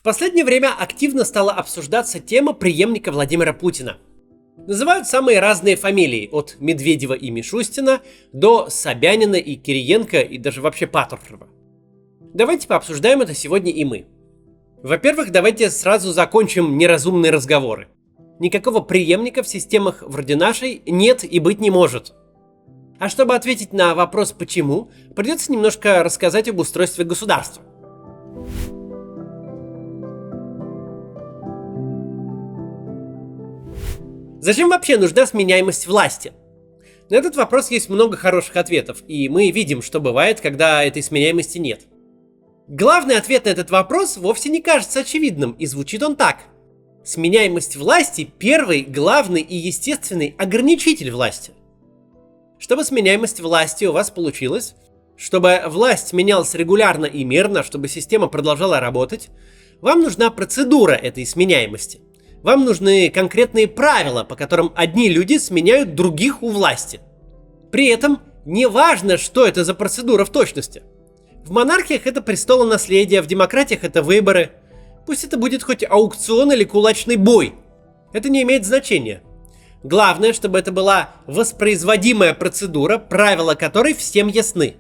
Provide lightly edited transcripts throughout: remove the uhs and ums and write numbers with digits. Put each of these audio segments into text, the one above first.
последнее время активно стала обсуждаться тема преемника Владимира Путина. Называют самые разные фамилии, от Медведева и Мишустина до Собянина и Кириенко и даже вообще Патрушева. Давайте пообсуждаем это сегодня и мы. Во-первых, давайте сразу закончим неразумные разговоры. Никакого преемника в системах вроде нашей нет и быть не может. А чтобы ответить на вопрос «почему?», придется немножко рассказать об устройстве государства. Зачем вообще нужна сменяемость власти? На этот вопрос есть много хороших ответов, и мы видим, что бывает, когда этой сменяемости нет. Главный ответ на этот вопрос вовсе не кажется очевидным, и звучит он так. Сменяемость власти – первый, главный и естественный ограничитель власти. Чтобы сменяемость власти у вас получилась, чтобы власть менялась регулярно и мирно, чтобы система продолжала работать, вам нужна процедура этой сменяемости. Вам нужны конкретные правила, по которым одни люди сменяют других у власти. При этом не важно, что это за процедура в точности. В монархиях это престолонаследие, в демократиях это выборы. Пусть это будет хоть аукцион или кулачный бой. Это не имеет значения. Главное, чтобы это была воспроизводимая процедура, правила которой всем ясны.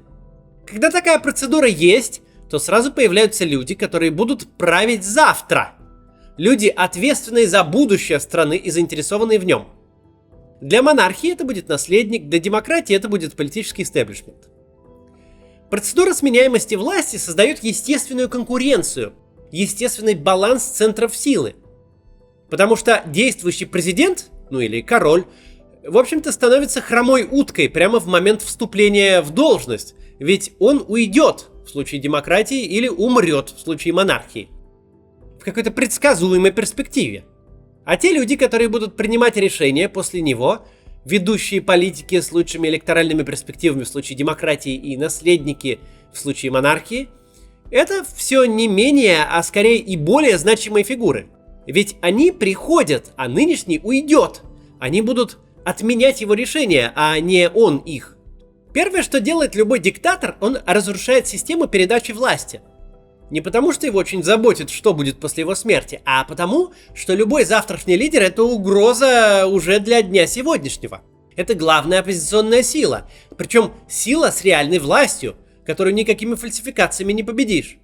Когда такая процедура есть, то сразу появляются люди, которые будут править завтра. Люди, ответственные за будущее страны и заинтересованные в нем. Для монархии это будет наследник, для демократии это будет политический истеблишмент. Процедура сменяемости власти создает естественную конкуренцию, естественный баланс центров силы. Потому что действующий президент, или король, в общем-то становится хромой уткой прямо в момент вступления в должность, ведь он уйдет в случае демократии или умрет в случае монархии. В какой-то предсказуемой перспективе. А те люди, которые будут принимать решения после него, ведущие политики с лучшими электоральными перспективами в случае демократии и наследники в случае монархии, это все не менее, а скорее и более значимые фигуры. Ведь они приходят, а нынешний уйдет. Они будут отменять его решения, а не он их. Первое, что делает любой диктатор, он разрушает систему передачи власти. Не потому, что его очень заботит, что будет после его смерти, а потому, что любой завтрашний лидер – это угроза уже для дня сегодняшнего. Это главная оппозиционная сила, причем сила с реальной властью, которую никакими фальсификациями не победишь.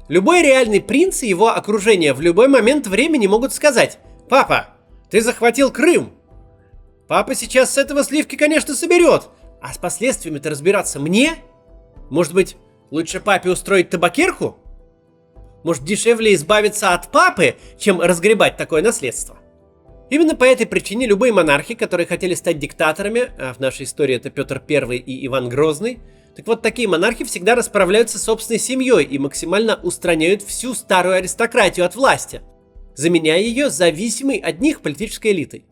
Любой реальный принц и его окружение в любой момент времени могут сказать: «Папа, ты захватил Крым. Папа сейчас с этого сливки, конечно, соберет, а с последствиями-то разбираться мне? Может быть, лучше папе устроить табакерку? Может, дешевле избавиться от папы, чем разгребать такое наследство?» Именно по этой причине любые монархи, которые хотели стать диктаторами, а в нашей истории это Петр I и Иван Грозный, так вот такие монархи всегда расправляются с собственной семьей и максимально устраняют всю старую аристократию от власти, заменяя ее зависимой от них политической элитой.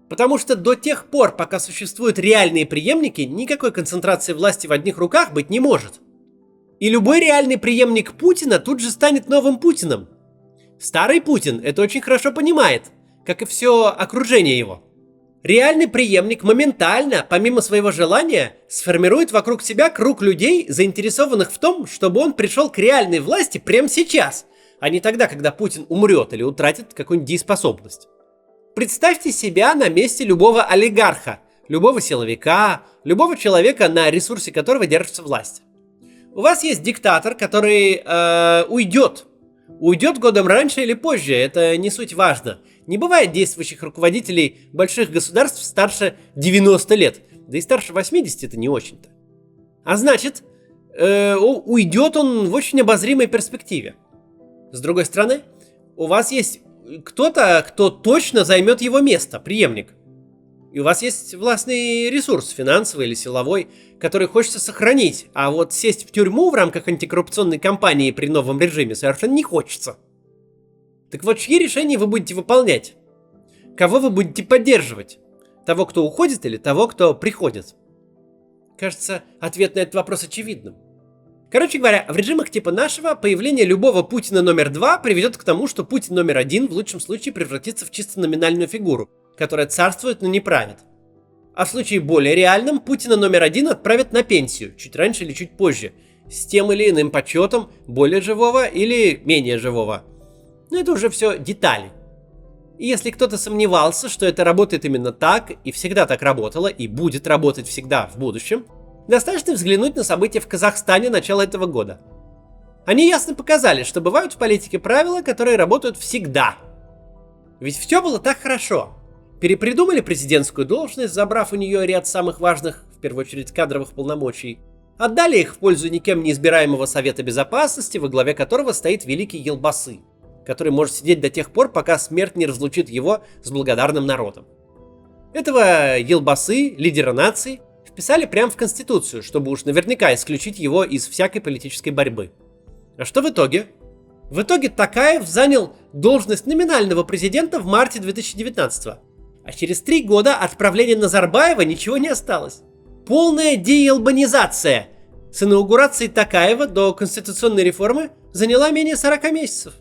Потому что до тех пор, пока существуют реальные преемники, никакой концентрации власти в одних руках быть не может. И любой реальный преемник Путина тут же станет новым Путиным. Старый Путин это очень хорошо понимает, как и все окружение его. Реальный преемник моментально, помимо своего желания, сформирует вокруг себя круг людей, заинтересованных в том, чтобы он пришел к реальной власти прямо сейчас, а не тогда, когда Путин умрет или утратит какую-нибудь дееспособность. Представьте себя на месте любого олигарха, любого силовика, любого человека, на ресурсе которого держится власть. У вас есть диктатор, который уйдет. Уйдет годом раньше или позже, это не суть важно. Не бывает действующих руководителей больших государств старше 90 лет. Да и старше 80 это не очень-то. А значит, уйдет он в очень обозримой перспективе. С другой стороны, у вас есть кто-то, кто точно займет его место, преемник. И у вас есть властный ресурс, финансовый или силовой, который хочется сохранить, а вот сесть в тюрьму в рамках антикоррупционной кампании при новом режиме совершенно не хочется. Так вот, чьи решения вы будете выполнять? Кого вы будете поддерживать? Того, кто уходит, или того, кто приходит? Кажется, ответ на этот вопрос очевидным. Короче говоря, в режимах типа нашего появление любого Путина номер 2 приведет к тому, что Путин номер 1 в лучшем случае превратится в чисто номинальную фигуру, которая царствует, но не правит. А в случае более реальном, Путина номер 1 отправят на пенсию, чуть раньше или чуть позже, с тем или иным почетом более живого или менее живого. Но это уже все детали. И если кто-то сомневался, что это работает именно так, и всегда так работало, и будет работать всегда в будущем, достаточно взглянуть на события в Казахстане начала этого года. Они ясно показали, что бывают в политике правила, которые работают всегда. Ведь все было так хорошо. Перепридумали президентскую должность, забрав у нее ряд самых важных, в первую очередь, кадровых полномочий. Отдали их в пользу никем не избираемого Совета Безопасности, во главе которого стоит великий Елбасы, который может сидеть до тех пор, пока смерть не разлучит его с благодарным народом. Этого Елбасы, лидера нации, вписали прямо в Конституцию, чтобы уж наверняка исключить его из всякой политической борьбы. А что в итоге? В итоге Токаев занял должность номинального президента в марте 2019 а через 3 года от правления Назарбаева ничего не осталось. Полная деелбанизация с инаугурацией Токаева до конституционной реформы заняла менее 40 месяцев.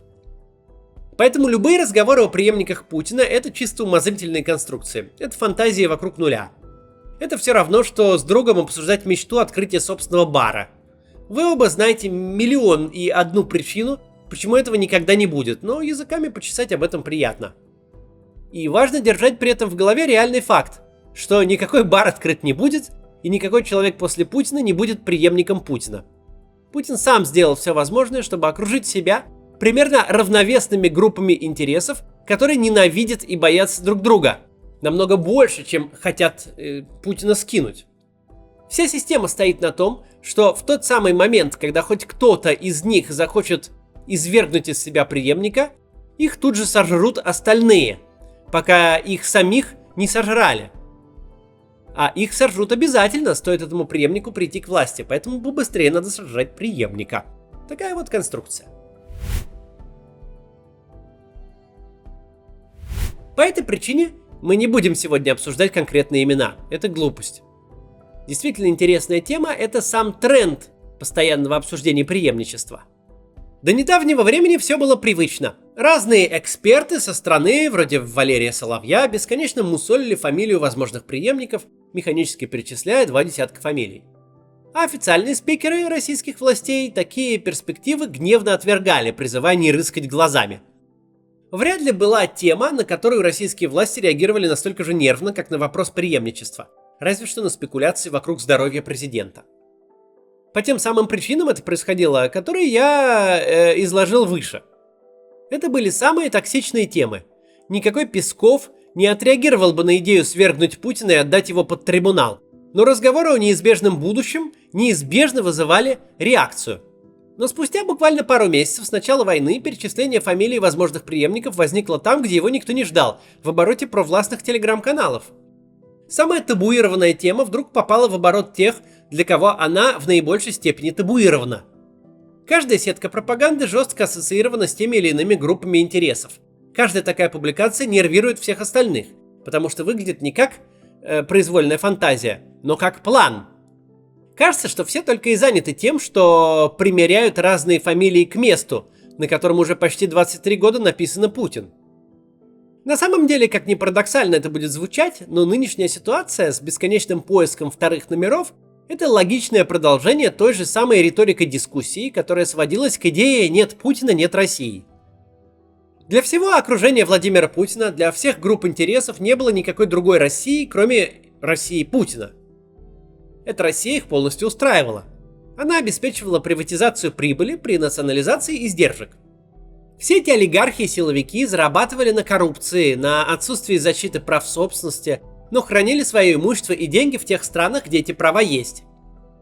Поэтому любые разговоры о преемниках Путина – это чисто умозрительные конструкции. Это фантазии вокруг нуля. Это все равно, что с другом обсуждать мечту открытия собственного бара. Вы оба знаете 1,001 причину, почему этого никогда не будет, но языками почесать об этом приятно. И важно держать при этом в голове реальный факт, что никакой бар открыт не будет, и никакой человек после Путина не будет преемником Путина. Путин сам сделал все возможное, чтобы окружить себя примерно равновесными группами интересов, которые ненавидят и боятся друг друга. Намного больше, чем хотят Путина скинуть. Вся система стоит на том, что в тот самый момент, когда хоть кто-то из них захочет извергнуть из себя преемника, их тут же сожрут остальные, пока их самих не сожрали. А их сожрут обязательно, стоит этому преемнику прийти к власти, поэтому побыстрее надо сожрать преемника. Такая вот конструкция. По этой причине мы не будем сегодня обсуждать конкретные имена, это глупость. Действительно интересная тема – это сам тренд постоянного обсуждения преемничества. До недавнего времени все было привычно. Разные эксперты со стороны, вроде Валерия Соловья, бесконечно мусолили фамилию возможных преемников, механически перечисляя 20 фамилий. А официальные спикеры российских властей такие перспективы гневно отвергали, призывая не рыскать глазами. Вряд ли была тема, на которую российские власти реагировали настолько же нервно, как на вопрос преемничества, разве что на спекуляции вокруг здоровья президента. По тем самым причинам это происходило, которые я изложил выше. Это были самые токсичные темы. Никакой Песков не отреагировал бы на идею свергнуть Путина и отдать его под трибунал. Но разговоры о неизбежном будущем неизбежно вызывали реакцию. Но спустя буквально пару месяцев с начала войны перечисление фамилий возможных преемников возникло там, где его никто не ждал, в обороте провластных телеграм-каналов. Самая табуированная тема вдруг попала в оборот тех, для кого она в наибольшей степени табуирована. Каждая сетка пропаганды жестко ассоциирована с теми или иными группами интересов. Каждая такая публикация нервирует всех остальных, потому что выглядит не как произвольная фантазия, но как план. Кажется, что все только и заняты тем, что примеряют разные фамилии к месту, на котором уже почти 23 года написано Путин. На самом деле, как ни парадоксально это будет звучать, но нынешняя ситуация с бесконечным поиском вторых номеров – это логичное продолжение той же самой риторики дискуссии, которая сводилась к идее «нет Путина, нет России». Для всего окружения Владимира Путина, для всех групп интересов не было никакой другой России, кроме России Путина. Эта Россия их полностью устраивала. Она обеспечивала приватизацию прибыли при национализации издержек. Все эти олигархи и силовики зарабатывали на коррупции, на отсутствии защиты прав собственности, но хранили свое имущество и деньги в тех странах, где эти права есть.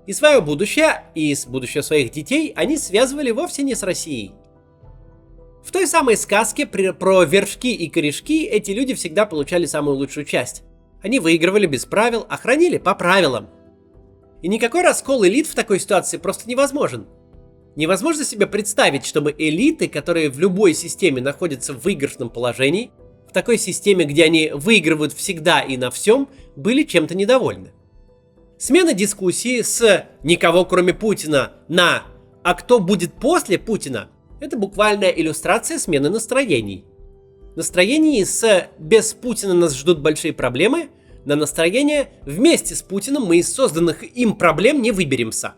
И свое будущее, и с будущее своих детей они связывали вовсе не с Россией. В той самой сказке про вершки и корешки эти люди всегда получали самую лучшую часть. Они выигрывали без правил, а хранили по правилам. И никакой раскол элит в такой ситуации просто невозможен. Невозможно себе представить, чтобы элиты, которые в любой системе находятся в выигрышном положении, в такой системе, где они выигрывают всегда и на всем, были чем-то недовольны. Смена дискуссии с «никого кроме Путина» на «а кто будет после Путина» — это буквальная иллюстрация смены настроений. Настроение с «без Путина нас ждут большие проблемы» на настроение «вместе с Путиным мы из созданных им проблем не выберемся».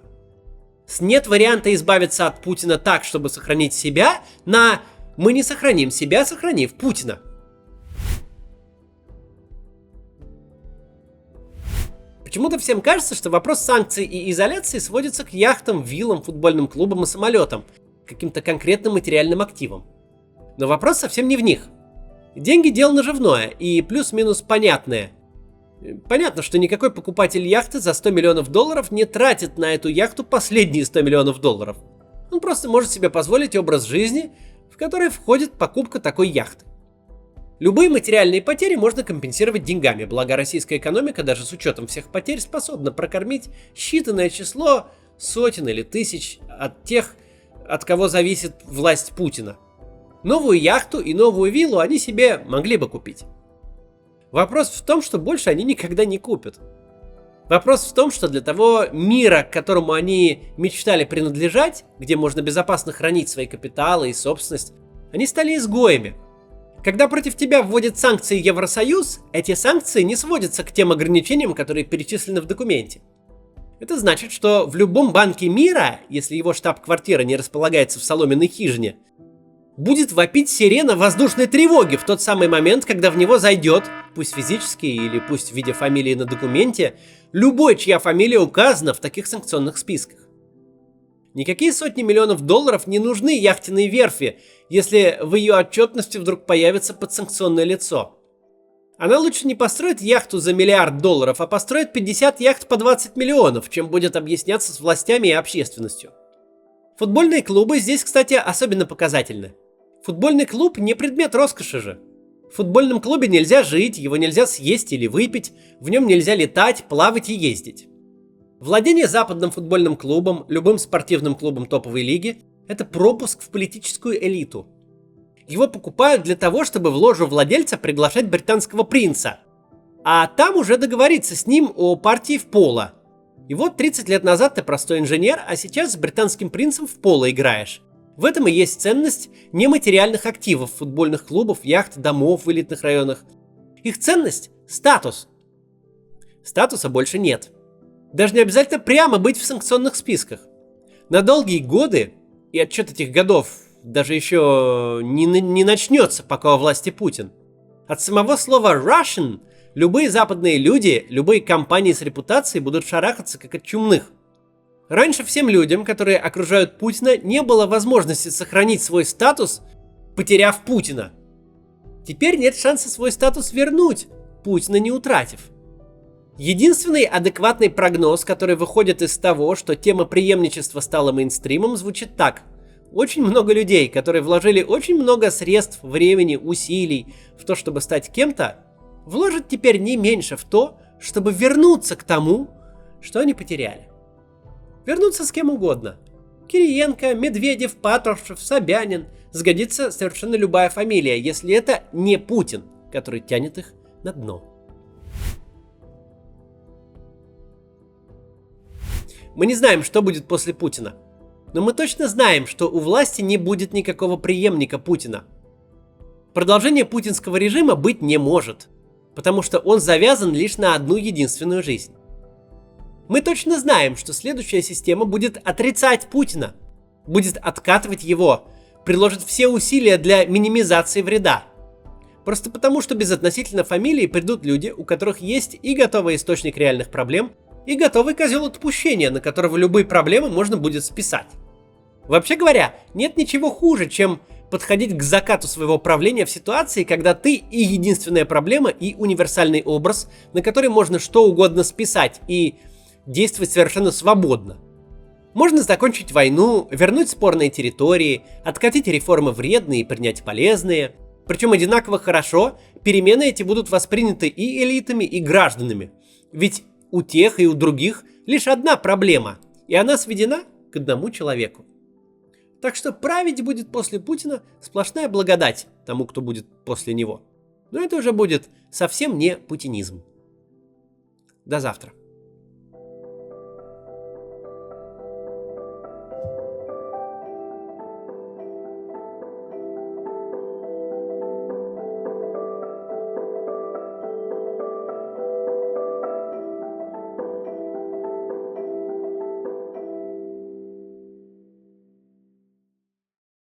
Нет варианта избавиться от Путина так, чтобы сохранить себя, на «мы не сохраним себя, сохранив Путина». Почему-то всем кажется, что вопрос санкций и изоляции сводится к яхтам, виллам, футбольным клубам и самолетам, каким-то конкретным материальным активам. Но вопрос совсем не в них. Деньги – дело наживное и плюс-минус понятное. Понятно, что никакой покупатель яхты за $100 миллионов не тратит на эту яхту последние $100 миллионов. Он просто может себе позволить образ жизни, в который входит покупка такой яхты. Любые материальные потери можно компенсировать деньгами, благо российская экономика даже с учетом всех потерь способна прокормить считанное число сотен или тысяч от тех, от кого зависит власть Путина. Новую яхту и новую виллу они себе могли бы купить. Вопрос в том, что больше они никогда не купят. Вопрос в том, что для того мира, к которому они мечтали принадлежать, где можно безопасно хранить свои капиталы и собственность, они стали изгоями. Когда против тебя вводят санкции Евросоюз, эти санкции не сводятся к тем ограничениям, которые перечислены в документе. Это значит, что в любом банке мира, если его штаб-квартира не располагается в соломенной хижине, будет вопить сирена воздушной тревоги в тот самый момент, когда в него зайдет, пусть физически или пусть в виде фамилии на документе, любой, чья фамилия указана в таких санкционных списках. Никакие сотни миллионов долларов не нужны яхтенной верфи, если в ее отчетности вдруг появится подсанкционное лицо. Она лучше не построит яхту за $1 миллиард, а построит 50 яхт по 20 миллионов, чем будет объясняться с властями и общественностью. Футбольные клубы здесь, кстати, особенно показательны. Футбольный клуб не предмет роскоши же. В футбольном клубе нельзя жить, его нельзя съесть или выпить, в нем нельзя летать, плавать и ездить. Владение западным футбольным клубом, любым спортивным клубом топовой лиги – это пропуск в политическую элиту. Его покупают для того, чтобы в ложу владельца приглашать британского принца, а там уже договориться с ним о партии в поло. И вот 30 лет назад ты простой инженер, а сейчас с британским принцем в поло играешь. В этом и есть ценность нематериальных активов футбольных клубов, яхт, домов в элитных районах. Их ценность – статус. Статуса больше нет. Даже не обязательно прямо быть в санкционных списках. На долгие годы, и отчет этих годов даже еще не начнется, пока у власти Путин, от самого слова Russian любые западные люди, любые компании с репутацией будут шарахаться как от чумных. Раньше всем людям, которые окружают Путина, не было возможности сохранить свой статус, потеряв Путина. Теперь нет шанса свой статус вернуть, Путина не утратив. Единственный адекватный прогноз, который выходит из того, что тема преемничества стала мейнстримом, звучит так. Очень много людей, которые вложили очень много средств, времени, усилий в то, чтобы стать кем-то, вложат теперь не меньше в то, чтобы вернуться к тому, что они потеряли. Вернуться с кем угодно. Кириенко, Медведев, Патрушев, Собянин. Сгодится совершенно любая фамилия, если это не Путин, который тянет их на дно. Мы не знаем, что будет после Путина. Но мы точно знаем, что у власти не будет никакого преемника Путина. Продолжение путинского режима быть не может, потому что он завязан лишь на одну единственную жизнь. Мы точно знаем, что следующая система будет отрицать Путина, будет откатывать его, приложит все усилия для минимизации вреда. Просто потому, что без относительно фамилии придут люди, у которых есть и готовый источник реальных проблем, и готовый козел отпущения, на которого любые проблемы можно будет списать. Вообще говоря, нет ничего хуже, чем подходить к закату своего правления в ситуации, когда ты и единственная проблема, и универсальный образ, на который можно что угодно списать и действовать совершенно свободно. Можно закончить войну, вернуть спорные территории, откатить реформы вредные и принять полезные. Причем одинаково хорошо перемены эти будут восприняты и элитами, и гражданами. Ведь у тех и у других лишь одна проблема, и она сведена к одному человеку. Так что править будет после Путина сплошная благодать тому, кто будет после него. Но это уже будет совсем не путинизм. До завтра.